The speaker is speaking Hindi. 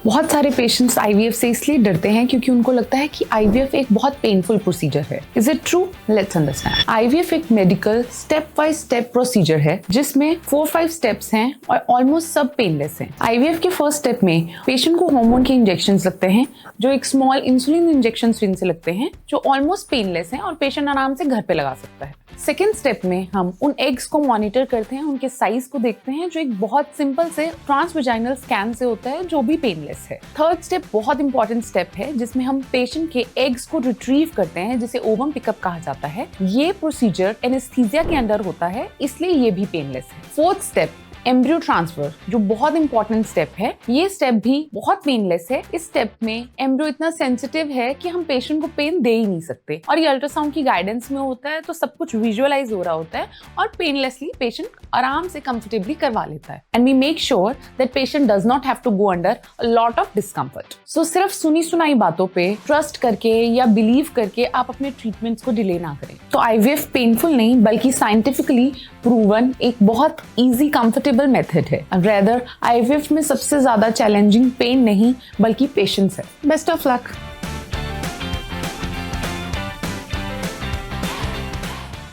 बहुत सारे पेशेंट्स आईवीएफ से इसलिए डरते हैं क्योंकि उनको लगता है कि आईवीएफ एक बहुत पेनफुल प्रोसीजर है। Is it true? Let's understand. IVF एक medical step by step procedure है जिसमें 4-5 स्टेप्स हैं और ऑलमोस्ट सब पेनलेस हैं। आईवीएफ के फर्स्ट स्टेप में पेशेंट को हार्मोन के इंजेक्शंस लगते हैं जो एक स्मॉल इंसुलिन इंजेक्शन सिरिंज से लगते हैं जो ऑलमोस्ट पेनलेस हैं और पेशेंट आराम से घर पे लगा सकता है। सेकेंड स्टेप में हम उन एग्स को मॉनिटर करते हैं, उनके साइज को देखते हैं जो एक बहुत सिंपल से ट्रांसवेजाइनल स्कैन से होता है जो भी पेनलेस है। थर्ड स्टेप बहुत इंपॉर्टेंट स्टेप है जिसमें हम पेशेंट के एग्स को रिट्रीव करते हैं जिसे ओवम पिकअप कहा जाता है। ये प्रोसीजर एनेस्थीसिया के अंडर होता है इसलिए ये भी पेनलेस है। फोर्थ स्टेप एम्ब्रियो ट्रांसफर जो बहुत इंपॉर्टेंट स्टेप है, ये स्टेप भी बहुत पेनलेस है। इस स्टेप में एम्ब्रियो इतना सेंसिटिव है कि हम पेशेंट को पेन दे ही नहीं सकते और ये अल्ट्रासाउंड की गाइडेंस में होता है तो सब कुछ विजुअलाइज हो रहा होता है और पेनलेसली पेशेंट आराम से कंफर्टेबली करवा लेता है। And we make sure that patient does not have to go under a lot of discomfort. So सिर्फ सुनी सुनाई बातों पे ट्रस्ट करके या बिलीव करके आप अपने ट्रीटमेंट्स को डिले ना करें। तो आईवीएफ पेनफुल नहीं बल्कि साइंटिफिकली प्रूवन एक बहुत ईजी कंफर्टेबल मेथड है। रेदर आईवीएफ में सबसे ज्यादा चैलेंजिंग पेन नहीं बल्कि पेशेंस है। Best of luck.